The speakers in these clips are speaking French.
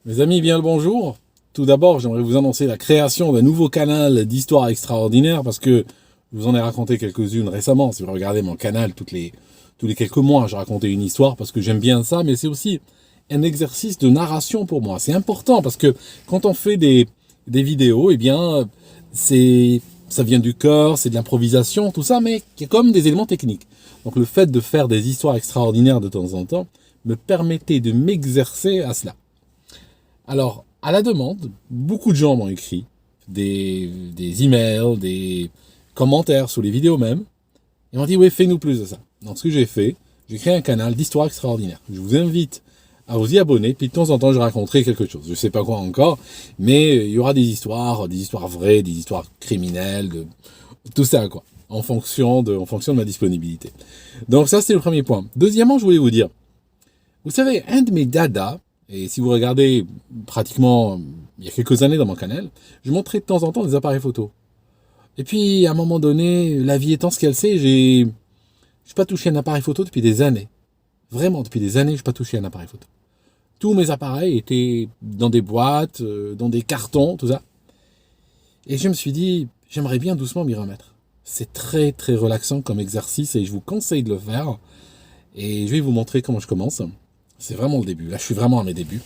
Mes amis, bien le bonjour. Tout d'abord, j'aimerais vous annoncer la création d'un nouveau canal d'histoires extraordinaires parce que je vous en ai raconté quelques-unes récemment. Si vous regardez mon canal, tous les quelques mois, je racontais une histoire parce que j'aime bien ça, mais c'est aussi un exercice de narration pour moi. C'est important parce que quand on fait des vidéos, eh bien, ça vient du cœur, c'est de l'improvisation, tout ça, mais il y a comme des éléments techniques. Donc le fait de faire des histoires extraordinaires de temps en temps me permettait de m'exercer à cela. Alors, à la demande, beaucoup de gens m'ont écrit des emails, des commentaires sous les vidéos même, et m'ont dit, oui, fais-nous plus de ça. Donc, ce que j'ai créé un canal d'histoire extraordinaire. Je vous invite à vous y abonner, puis de temps en temps, je raconterai quelque chose. Je ne sais pas quoi encore, mais il y aura des histoires vraies, des histoires criminelles, tout ça, quoi, en fonction de ma disponibilité. Donc, ça, c'est le premier point. Deuxièmement, je voulais vous dire, vous savez, un de mes dadas, et si vous regardez pratiquement il y a quelques années dans mon canal, je montrais de temps en temps des appareils photo. Et puis, à un moment donné, la vie étant ce qu'elle sait, j'ai pas touché un appareil photo depuis des années. Vraiment, depuis des années, je n'ai pas touché un appareil photo. Tous mes appareils étaient dans des boîtes, dans des cartons, tout ça. Et je me suis dit, j'aimerais bien doucement m'y remettre. C'est très, très relaxant comme exercice et je vous conseille de le faire. Et je vais vous montrer comment je commence. C'est vraiment le début. Là, je suis vraiment à mes débuts.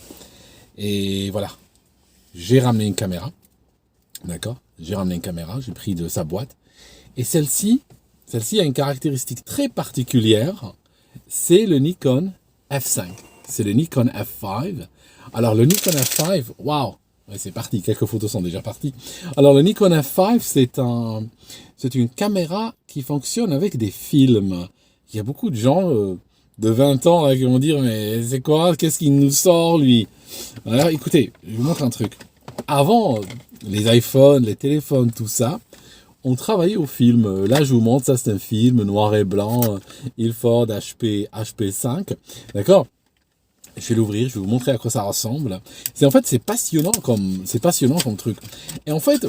Et voilà. J'ai ramené une caméra. D'accord? J'ai ramené une caméra. J'ai pris de sa boîte. Et celle-ci a une caractéristique très particulière. C'est le Nikon F5. C'est le Nikon F5. Alors, le Nikon F5, waouh! Ouais, c'est parti. Quelques photos sont déjà parties. Alors, le Nikon F5, c'est une caméra qui fonctionne avec des films. Il y a beaucoup de gens de 20 ans là, qui vont dire mais c'est quoi? Qu'est-ce qu'il nous sort lui? Alors écoutez, je vous montre un truc. Avant, les iPhones, les téléphones, tout ça, on travaillait au film. Là, je vous montre, ça c'est un film noir et blanc, Ilford HP5. D'accord? Je vais l'ouvrir, je vais vous montrer à quoi ça ressemble. C'est passionnant comme truc. Et en fait,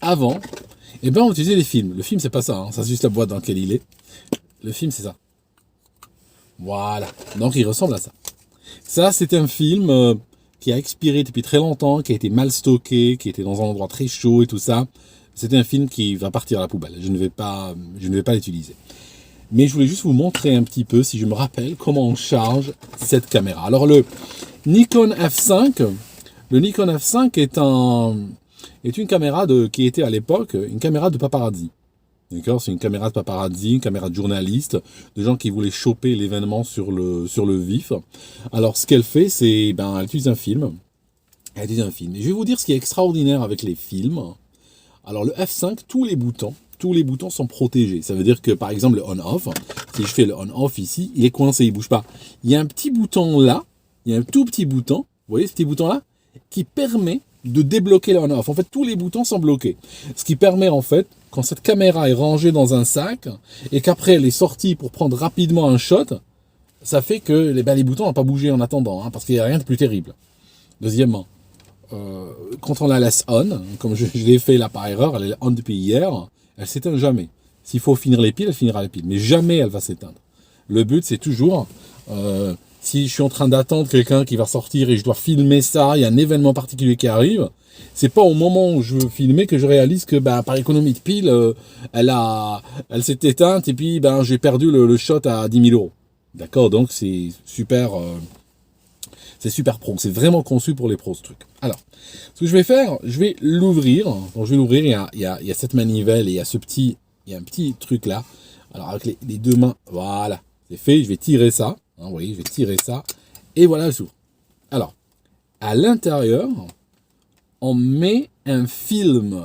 avant, eh ben, on utilisait les films. Le film, c'est pas ça, hein. Ça c'est juste la boîte dans laquelle il est. Le film, c'est ça. Voilà. Donc, il ressemble à ça. Ça, c'est un film qui a expiré depuis très longtemps, qui a été mal stocké, qui était dans un endroit très chaud et tout ça. C'est un film qui va partir à la poubelle. Je ne vais pas l'utiliser. Mais je voulais juste vous montrer un petit peu, si je me rappelle, comment on charge cette caméra. Alors, Nikon F5, le Nikon F5 est une caméra qui était à l'époque une caméra de paparazzi. D'accord, c'est une caméra de paparazzi, une caméra de journaliste, de gens qui voulaient choper l'événement sur le vif. Alors, ce qu'elle fait, c'est, elle utilise un film. Elle utilise un film. Et je vais vous dire ce qui est extraordinaire avec les films. Alors, le F5, tous les boutons sont protégés. Ça veut dire que, par exemple, le on-off, si je fais le on-off ici, il est coincé, il bouge pas. Il y a un petit bouton là, il y a un tout petit bouton, vous voyez ce petit bouton-là, qui permet de débloquer le on-off. En fait, tous les boutons sont bloqués. Ce qui permet, en fait, quand cette caméra est rangée dans un sac et qu'après elle est sortie pour prendre rapidement un shot, ça fait que les boutons n'ont pas bougé en attendant, hein, parce qu'il n'y a rien de plus terrible. Deuxièmement, quand on la laisse on, comme je l'ai fait là par erreur, elle est on depuis hier, elle s'éteint jamais. S'il faut finir les piles, elle finira les piles, mais jamais elle va s'éteindre. Le but, c'est toujours, si je suis en train d'attendre quelqu'un qui va sortir et je dois filmer ça, il y a un événement particulier qui arrive, c'est pas au moment où je veux filmer que je réalise que par économie de pile, elle s'est éteinte et puis j'ai perdu le shot à 10 000 euros. D'accord, donc c'est super pro. C'est vraiment conçu pour les pros ce truc. Alors, ce que je vais faire, je vais l'ouvrir. Donc je vais l'ouvrir, il y a cette manivelle et il y a un petit truc là. Alors avec les deux mains, voilà, c'est fait. Je vais tirer ça. Hein, vous voyez, je vais tirer ça. Et voilà le s'ouvre. Alors, à l'intérieur, on met un film.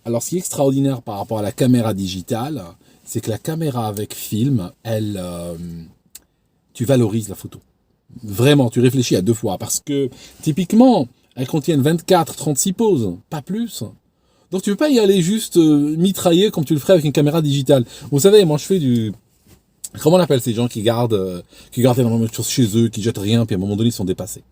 Alors, ce qui est extraordinaire par rapport à la caméra digitale, c'est que la caméra avec film, tu valorises la photo. Vraiment, tu réfléchis à deux fois. Parce que, typiquement, elles contiennent 24-36 poses, pas plus. Donc, tu ne peux pas y aller juste mitrailler comme tu le ferais avec une caméra digitale. Vous savez, moi, je fais comment on appelle ces gens qui gardent énormément de choses chez eux, qui jettent rien, puis à un moment donné, ils sont dépassés.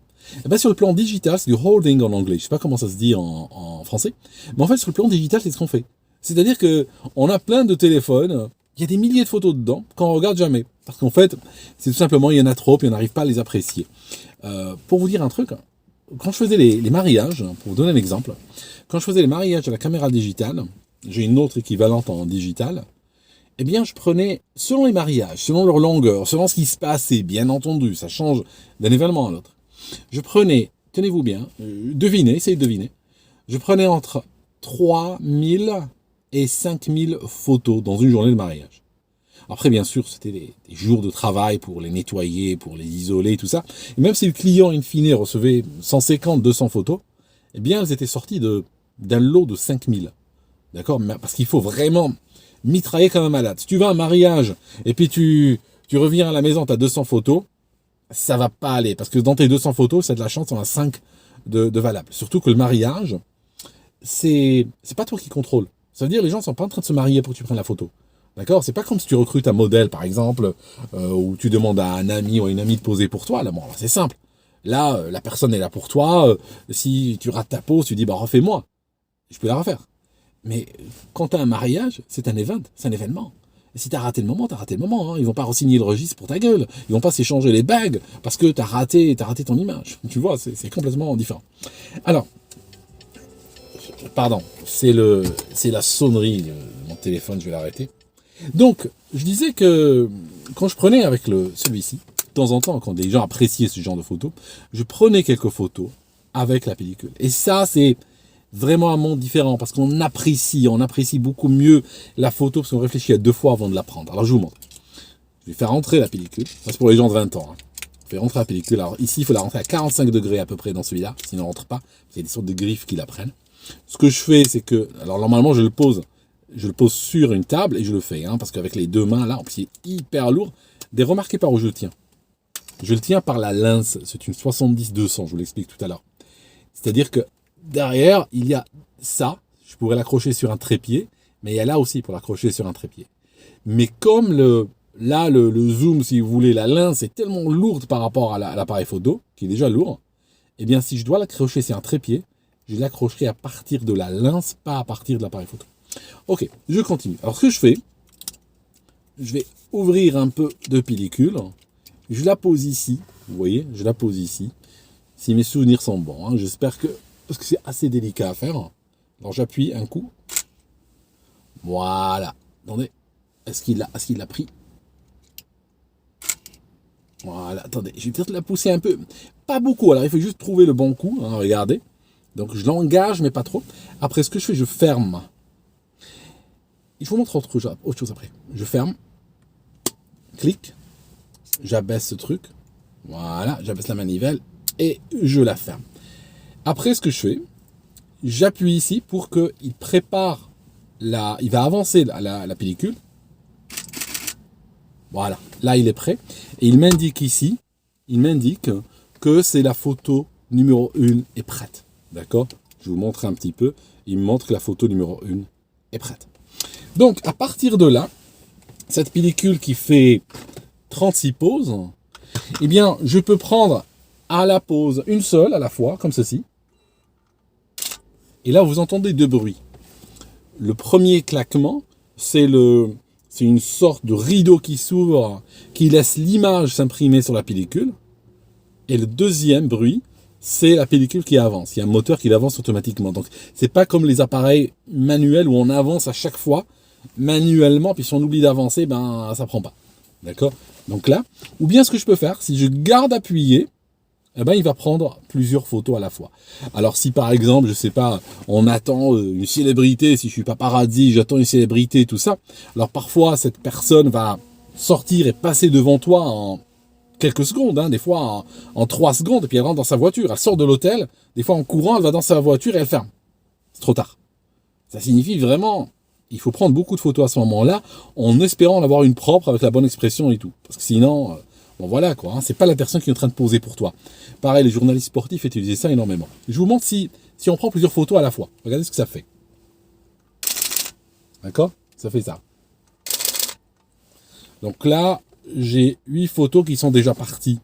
Et bien sur le plan digital, c'est du holding en anglais. Je sais pas comment ça se dit en français. Mais en fait, sur le plan digital, c'est ce qu'on fait. C'est-à-dire que on a plein de téléphones il y a des milliers de photos dedans qu'on regarde jamais. Parce qu'en fait, c'est tout simplement, il y en a trop, puis on n'arrive pas à les apprécier. Pour vous dire un truc, quand je faisais les mariages, pour vous donner un exemple, quand je faisais les mariages à la caméra digitale, j'ai une autre équivalente en digital, eh bien, je prenais, selon les mariages, selon leur longueur, selon ce qui se passait, bien entendu, ça change d'un événement à l'autre. Je prenais, tenez-vous bien, devinez, essayez de deviner, je prenais entre 3000 et 5000 photos dans une journée de mariage. Après, bien sûr, c'était des jours de travail pour les nettoyer, pour les isoler, tout ça. Et même si le client, in fine, recevait 150, 200 photos, eh bien, elles étaient sorties d'un lot de 5000. D'accord? Parce qu'il faut vraiment mitrailler comme un malade. Si tu vas à un mariage, et puis tu reviens à la maison, tu as 200 photos, ça va pas aller. Parce que dans tes 200 photos, c'est de la chance, on a 5 de valables. Surtout que le mariage, c'est pas toi qui contrôle. Ça veut dire, les gens sont pas en train de se marier pour que tu prennes la photo. D'accord? C'est pas comme si tu recrutes un modèle, par exemple, ou tu demandes à un ami ou à une amie de poser pour toi. Là, bon, c'est simple. Là, la personne est là pour toi. Si tu rates ta pose, tu dis, bah, refais-moi. Je peux la refaire. Mais quand tu as un mariage, c'est un event, c'est un événement. Et si tu as raté le moment, tu as raté le moment. Hein. Ils vont pas re-signer le registre pour ta gueule. Ils vont pas s'échanger les bagues parce que tu as raté ton image. Tu vois, c'est complètement différent. Alors, pardon, c'est la sonnerie de mon téléphone, je vais l'arrêter. Donc, je disais que quand je prenais avec celui-ci, de temps en temps, quand des gens appréciaient ce genre de photos, je prenais quelques photos avec la pellicule. Et ça, c'est vraiment un monde différent parce qu'on apprécie beaucoup mieux la photo parce qu'on réfléchit à 2 fois avant de la prendre. Alors, je vous montre. Je vais faire rentrer la pellicule. Ça, c'est pour les gens de 20 ans. Hein. Je vais rentrer la pellicule. Alors, ici, il faut la rentrer à 45 degrés à peu près dans celui-là, sinon on ne rentre pas. Il y a des sortes de griffes qui la prennent. Ce que je fais, c'est que, alors normalement, je le pose sur une table et je le fais, hein, parce qu'avec les 2 mains, là, en plus, c'est hyper lourd. Remarquez par où je le tiens. Je le tiens par la lince. C'est une 70-200, je vous l'explique tout à l'heure. C'est-à-dire que derrière, il y a ça. Je pourrais l'accrocher sur un trépied, mais il y a là aussi pour l'accrocher sur un trépied. Mais comme le zoom, si vous voulez, la lince est tellement lourde par rapport à l'appareil photo, qui est déjà lourd, eh bien, si je dois l'accrocher sur un trépied, je l'accrocherai à partir de la lince, pas à partir de l'appareil photo. Ok, je continue. Alors, ce que je fais, je vais ouvrir un peu de pellicule. Je la pose ici. Vous voyez, je la pose ici. Si mes souvenirs sont bons, hein, j'espère que... Parce que c'est assez délicat à faire. Alors, j'appuie un coup. Voilà. Attendez. Est-ce qu'il l'a pris? Voilà. Attendez, je vais peut-être la pousser un peu. Pas beaucoup. Alors, il faut juste trouver le bon coup. Hein, regardez. Donc, je l'engage, mais pas trop. Après, ce que je fais, je ferme. Je vous montre autre chose après. Je ferme. Clic. J'abaisse ce truc. Voilà. J'abaisse la manivelle. Et je la ferme. Après, ce que je fais, j'appuie ici pour qu'il prépare il va avancer la pellicule. Voilà. Là, il est prêt. Et il m'indique ici, que c'est la photo numéro 1 est prête. D'accord? Je vous montre un petit peu. Il me montre que la photo numéro 1 est prête. Donc, à partir de là, cette pellicule qui fait 36 poses, eh bien, je peux prendre à la pose une seule à la fois, comme ceci. Et là, vous entendez 2 bruits. Le premier claquement, c'est une sorte de rideau qui s'ouvre, qui laisse l'image s'imprimer sur la pellicule. Et le deuxième bruit, c'est la pellicule qui avance. Il y a un moteur qui avance automatiquement. Donc, c'est pas comme les appareils manuels où on avance à chaque fois manuellement, puis si on oublie d'avancer, ben ça prend pas. D'accord? Donc là, ou bien ce que je peux faire, si je garde appuyé, eh ben il va prendre plusieurs photos à la fois. Alors si par exemple, je sais pas, on attend une célébrité, si je suis paparazzi, j'attends une célébrité, tout ça. Alors parfois cette personne va sortir et passer devant toi en quelques secondes, hein, des fois en 3 secondes, et puis elle rentre dans sa voiture, elle sort de l'hôtel, des fois en courant, elle va dans sa voiture et elle ferme. C'est trop tard. Ça signifie vraiment, il faut prendre beaucoup de photos à ce moment-là, en espérant en avoir une propre avec la bonne expression et tout. Parce que sinon, bon voilà quoi, hein, c'est pas la personne qui est en train de poser pour toi. Pareil, les journalistes sportifs utilisent ça énormément. Je vous montre si on prend plusieurs photos à la fois. Regardez ce que ça fait. D'accord? Ça fait ça. Donc là, j'ai 8 photos qui sont déjà parties.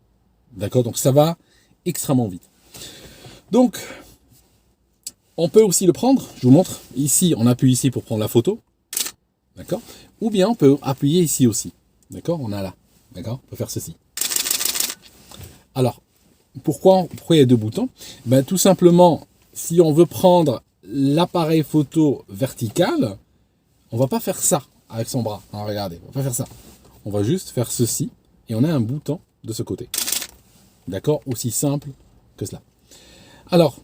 D'accord? Donc ça va extrêmement vite. Donc, on peut aussi le prendre. Je vous montre. Ici, on appuie ici pour prendre la photo. D'accord? Ou bien on peut appuyer ici aussi. D'accord? On a là. D'accord? On peut faire ceci. Alors, pourquoi il y a deux boutons? Ben, tout simplement, si on veut prendre l'appareil photo vertical, on va pas faire ça avec son bras. Alors, regardez, on va pas faire ça. On va juste faire ceci et on a un bouton de ce côté. D'accord? Aussi simple que cela. Alors,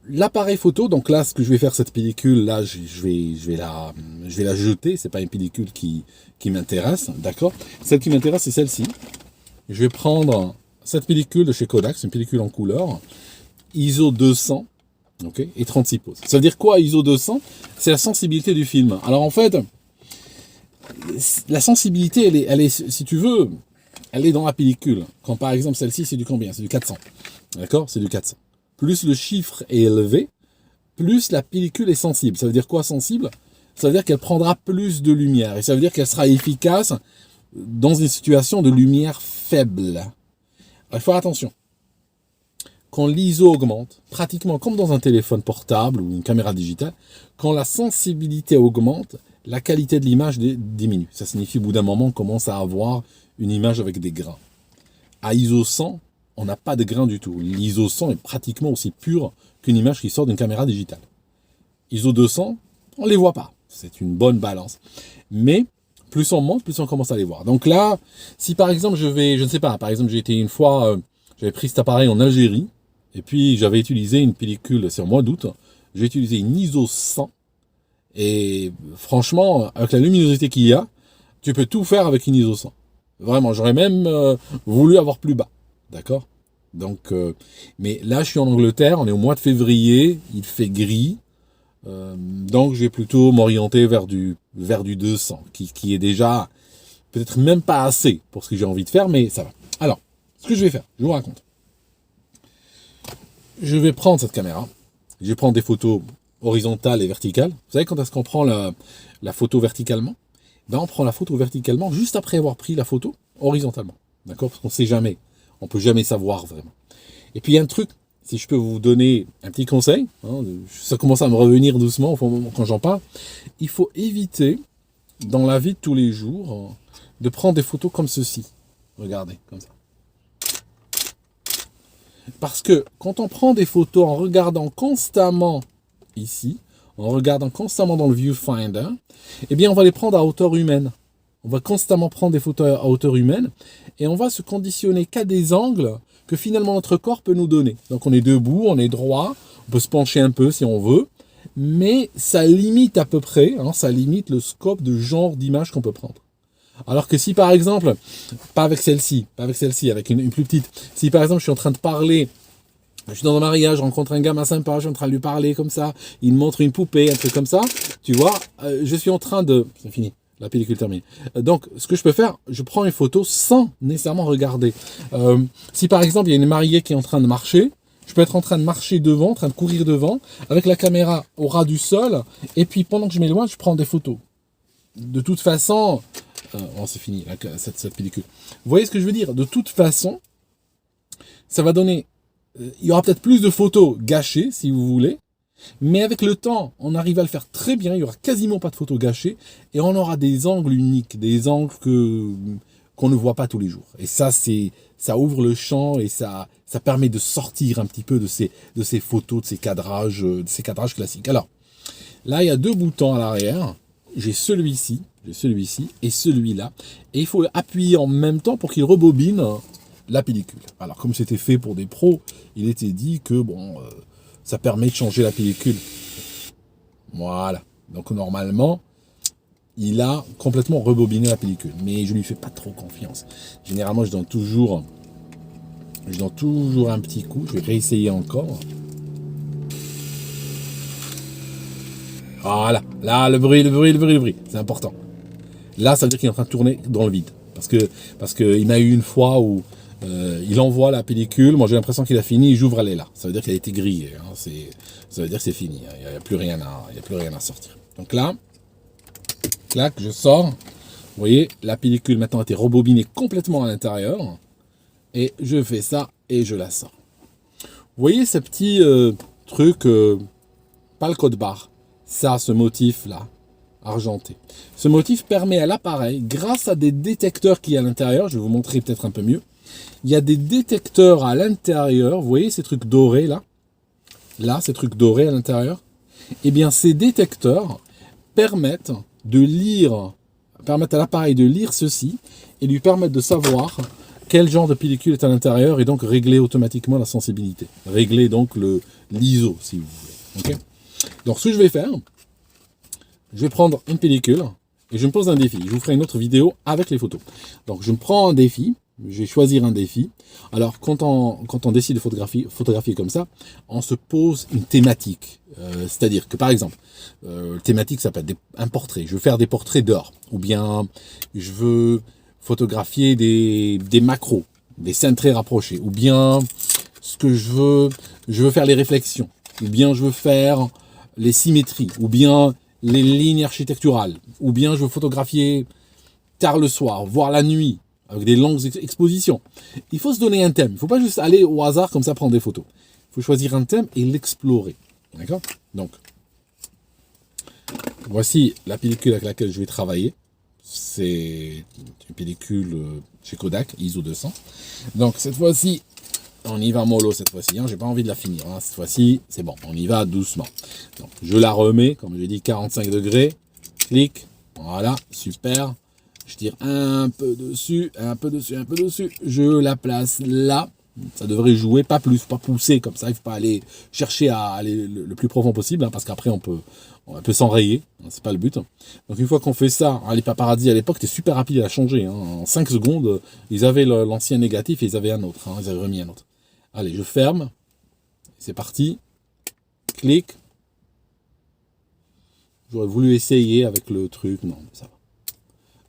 l'appareil photo, donc là, ce que je vais faire, cette pellicule, là, je vais la jeter. C'est pas une pellicule qui m'intéresse, d'accord? Celle qui m'intéresse, c'est celle-ci. Je vais prendre cette pellicule de chez Kodak, c'est une pellicule en couleur, ISO 200, ok, et 36 poses. Ça veut dire quoi, ISO 200? C'est la sensibilité du film. Alors en fait, la sensibilité, elle est, si tu veux, elle est dans la pellicule. Quand par exemple celle-ci, c'est du combien? C'est du 400, d'accord? C'est du 400. Plus le chiffre est élevé, plus la pellicule est sensible. Ça veut dire quoi, sensible? Ça veut dire qu'elle prendra plus de lumière, et ça veut dire qu'elle sera efficace dans une situation de lumière faible. Alors, il faut faire attention. Quand l'ISO augmente, pratiquement comme dans un téléphone portable ou une caméra digitale, quand la sensibilité augmente, la qualité de l'image diminue. Ça signifie au bout d'un moment, on commence à avoir une image avec des grains. À ISO 100, on n'a pas de grains du tout. L'ISO 100 est pratiquement aussi pur qu'une image qui sort d'une caméra digitale. ISO 200, on ne les voit pas. C'est une bonne balance. Mais plus on monte, plus on commence à les voir. Donc là, si par exemple je ne sais pas, par exemple j'ai été une fois, j'avais pris cet appareil en Algérie, et puis j'avais utilisé une pellicule, c'est au mois d'août, j'ai utilisé une ISO 100, et franchement, avec la luminosité qu'il y a, tu peux tout faire avec une ISO 100. Vraiment, j'aurais même voulu avoir plus bas, d'accord? Donc, mais là je suis en Angleterre, on est au mois de février, il fait gris, donc je vais plutôt m'orienter vers du 200, qui est déjà peut-être même pas assez pour ce que j'ai envie de faire, mais ça va. Alors, ce que je vais faire, je vous raconte. Je vais prendre cette caméra, je vais prendre des photos horizontales et verticales. Vous savez quand est-ce qu'on prend la photo verticalement? Ben, on prend la photo verticalement juste après avoir pris la photo horizontalement. D'accord? Parce qu'on ne sait jamais. On ne peut jamais savoir vraiment. Et puis il y a un truc, si je peux vous donner un petit conseil, hein, ça commence à me revenir doucement quand j'en parle, il faut éviter, dans la vie de tous les jours, de prendre des photos comme ceci. Regardez, comme ça. Parce que quand on prend des photos en regardant constamment ici, en regardant constamment dans le viewfinder, eh bien on va les prendre à hauteur humaine. On va constamment prendre des photos à hauteur humaine et on va se conditionner qu'à des angles que finalement notre corps peut nous donner. Donc on est debout, on est droit, on peut se pencher un peu si on veut, mais ça limite à peu près, ça limite le scope de genre d'image qu'on peut prendre. Alors que si par exemple, pas avec celle-ci, avec une plus petite, si par exemple je suis en train de parler, je suis dans un mariage, je rencontre un gamin sympa, je suis en train de lui parler comme ça, il me montre une poupée, un truc comme ça, tu vois, je suis en train de... C'est fini, la pellicule terminée. Donc ce que je peux faire, je prends une photo sans nécessairement regarder. Si par exemple il y a une mariée qui est en train de marcher, je peux être en train de marcher devant, en train de courir devant, avec la caméra au ras du sol, et puis pendant que je m'éloigne, je prends des photos. De toute façon... c'est fini, cette pellicule. Vous voyez ce que je veux dire? De toute façon, ça va donner... il y aura peut-être plus de photos gâchées, si vous voulez, mais avec le temps, on arrive à le faire très bien, il n'y aura quasiment pas de photos gâchées, et on aura des angles uniques, des angles qu'on ne voit pas tous les jours. Et ça, ça ouvre le champ, et ça permet de sortir un petit peu de ces photos, de ces cadrages classiques. Alors, là, il y a deux boutons à l'arrière. J'ai celui-ci et celui-là. Et il faut appuyer en même temps pour qu'il rebobine la pellicule. Alors, comme c'était fait pour des pros, il était dit que ça permet de changer la pellicule. Voilà. Donc, normalement, il a complètement rebobiné la pellicule. Mais je lui fais pas trop confiance. Généralement, je donne toujours un petit coup. Je vais réessayer encore. Voilà, là le bruit, c'est important. Là, ça veut dire qu'il est en train de tourner dans le vide. Parce que il m'a eu une fois où il envoie la pellicule, moi j'ai l'impression qu'il a fini, j'ouvre, elle est là. Ça veut dire qu'elle a été grillée. Ça veut dire que c'est fini. Il n'y a plus rien à sortir. Donc là, clac, je sors. Vous voyez, la pellicule maintenant a été rebobinée complètement à l'intérieur. Et je fais ça et je la sors. Vous voyez ce petit truc, pas le code barre. Ça, ce motif-là, argenté. Ce motif permet à l'appareil, grâce à des détecteurs qu'il y a à l'intérieur, je vais vous montrer peut-être un peu mieux, il y a des détecteurs à l'intérieur, vous voyez ces trucs dorés là, ces trucs dorés à l'intérieur, eh bien ces détecteurs permettent à l'appareil de lire ceci et lui permettent de savoir quel genre de pellicule est à l'intérieur et donc régler automatiquement la sensibilité. Régler donc l'ISO si vous voulez. Okay, donc ce que je vais faire, je vais prendre une pellicule et je me pose un défi. Je vous ferai une autre vidéo avec les photos. Donc je me prends un défi, je vais choisir un défi. Alors quand on décide de photographier comme ça, on se pose une thématique. C'est-à-dire que par exemple, thématique ça peut être un portrait. Je veux faire des portraits dehors. Ou bien je veux photographier des macros, des scènes très rapprochées. Ou bien ce que je veux faire les réflexions. Ou bien je veux faire les symétries. Ou bien les lignes architecturales, ou bien je veux photographier tard le soir, voire la nuit, avec des longues expositions. Il faut se donner un thème. Il ne faut pas juste aller au hasard comme ça prendre des photos. Il faut choisir un thème et l'explorer. D'accord ? Donc, voici la pellicule avec laquelle je vais travailler. C'est une pellicule chez Kodak, ISO 200. Donc, cette fois-ci, on y va mollo cette fois-ci, hein. J'ai pas envie de la finir, hein. Cette fois-ci, c'est bon, on y va doucement. Donc, je la remets, comme je dis, 45 degrés, clic, voilà, super. Je tire un peu dessus, un peu dessus, un peu dessus. Je la place là, ça devrait jouer, pas plus, pas pousser comme ça, il faut pas aller chercher à aller le plus profond possible, hein, parce qu'après on peut s'enrayer, hein, c'est pas le but. Donc une fois qu'on fait ça, hein, les paparazzi à l'époque, c'était super rapide à changer, hein. En 5 secondes, ils avaient l'ancien négatif et ils avaient un autre, hein, ils avaient remis un autre. Allez, je ferme. C'est parti. Clic. J'aurais voulu essayer avec le truc. Non, ça va.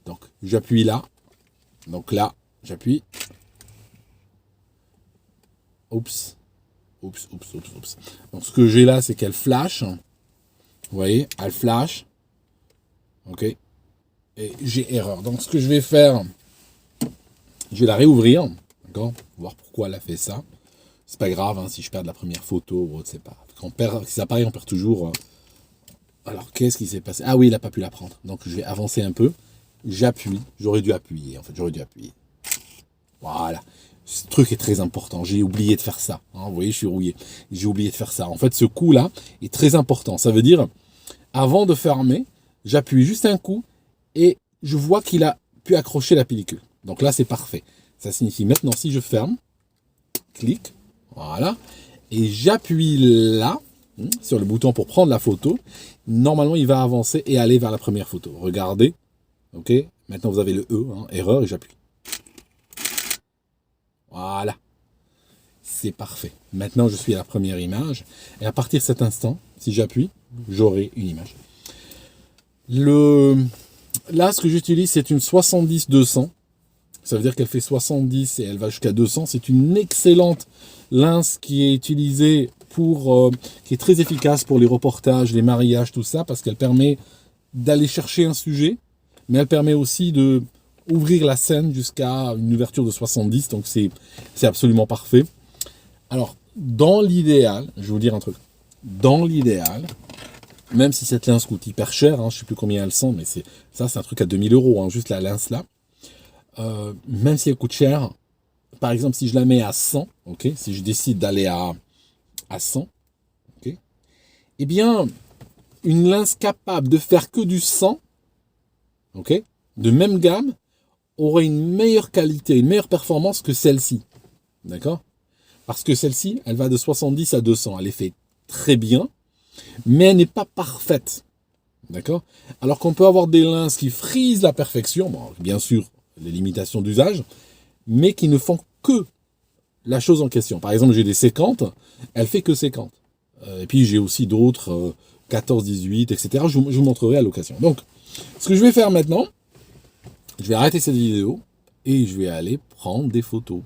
Donc, j'appuie là. Donc là, j'appuie. Oups. Oups. Donc, ce que j'ai là, c'est qu'elle flash. Vous voyez, elle flash. OK. Et j'ai erreur. Donc, ce que je vais faire, je vais la réouvrir. D'accord ? Voir pourquoi elle a fait ça. C'est pas grave, hein, si je perds la première photo ou autre, c'est pas grave. Quand on perd, si ça pareil, on perd toujours. Alors, qu'est-ce qui s'est passé ? Ah oui, il n'a pas pu la prendre. Donc, je vais avancer un peu. J'appuie. J'aurais dû appuyer, en fait. Voilà. Ce truc est très important. J'ai oublié de faire ça. Hein, vous voyez, je suis rouillé. J'ai oublié de faire ça. En fait, ce coup-là est très important. Ça veut dire, avant de fermer, j'appuie juste un coup et je vois qu'il a pu accrocher la pellicule. Donc là, c'est parfait. Ça signifie maintenant, si je ferme, clic, voilà, et j'appuie là, sur le bouton pour prendre la photo, normalement il va avancer et aller vers la première photo. Regardez, ok, maintenant vous avez le E, hein, erreur, et j'appuie. Voilà, c'est parfait. Maintenant je suis à la première image, et à partir de cet instant, si j'appuie, j'aurai une image. Là, ce que j'utilise, c'est une 70-200. Ça veut dire qu'elle fait 70 et elle va jusqu'à 200. C'est une excellente lens qui est utilisée qui est très efficace pour les reportages, les mariages, tout ça, parce qu'elle permet d'aller chercher un sujet, mais elle permet aussi de ouvrir la scène jusqu'à une ouverture de 70. Donc c'est absolument parfait. Alors, dans l'idéal, je vais vous dire un truc. Dans l'idéal, même si cette lens coûte hyper cher, hein, je ne sais plus combien elles sont, mais c'est un truc à 2000 €, hein, juste la lens là. Même si elle coûte cher, par exemple, si je la mets à 100, ok, si je décide d'aller à 100, ok, eh bien, une lens capable de faire que du 100, ok, de même gamme, aurait une meilleure qualité, une meilleure performance que celle-ci, d'accord ? Parce que celle-ci, elle va de 70 à 200, elle est faite très bien, mais elle n'est pas parfaite, d'accord ? Alors qu'on peut avoir des lenses qui frisent la perfection, bon, bien sûr, les limitations d'usage, mais qui ne font que la chose en question. Par exemple, j'ai des 50, elle fait que 50. Et puis j'ai aussi d'autres 14, 18, etc. Je vous montrerai à l'occasion. Donc, ce que je vais faire maintenant, je vais arrêter cette vidéo et je vais aller prendre des photos.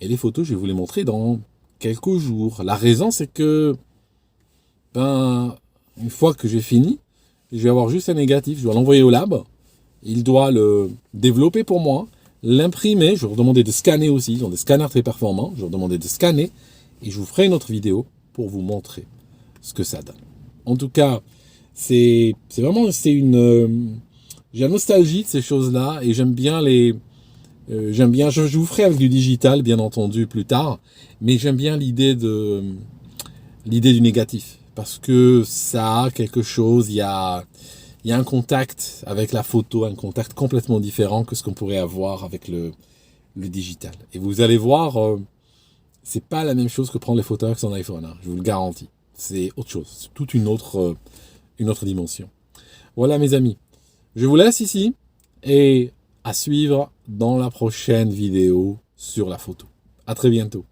Et les photos, je vais vous les montrer dans quelques jours. La raison, c'est que, une fois que j'ai fini, je vais avoir juste un négatif. Je dois l'envoyer au lab. Il doit le développer pour moi, l'imprimer. Je vais leur demander de scanner aussi. Ils ont des scanners très performants. Je vais leur demander de scanner. Et je vous ferai une autre vidéo pour vous montrer ce que ça donne. En tout cas, c'est vraiment, j'ai la nostalgie de ces choses-là et j'aime bien je vous ferai avec du digital, bien entendu, plus tard, mais j'aime bien l'idée du négatif parce que ça a quelque chose, il y a un contact avec la photo, un contact complètement différent que ce qu'on pourrait avoir avec le digital. Et vous allez voir, c'est pas la même chose que prendre les photos avec son iPhone, hein, je vous le garantis. C'est autre chose, c'est toute une autre dimension. Voilà mes amis, je vous laisse ici et à suivre dans la prochaine vidéo sur la photo. À très bientôt.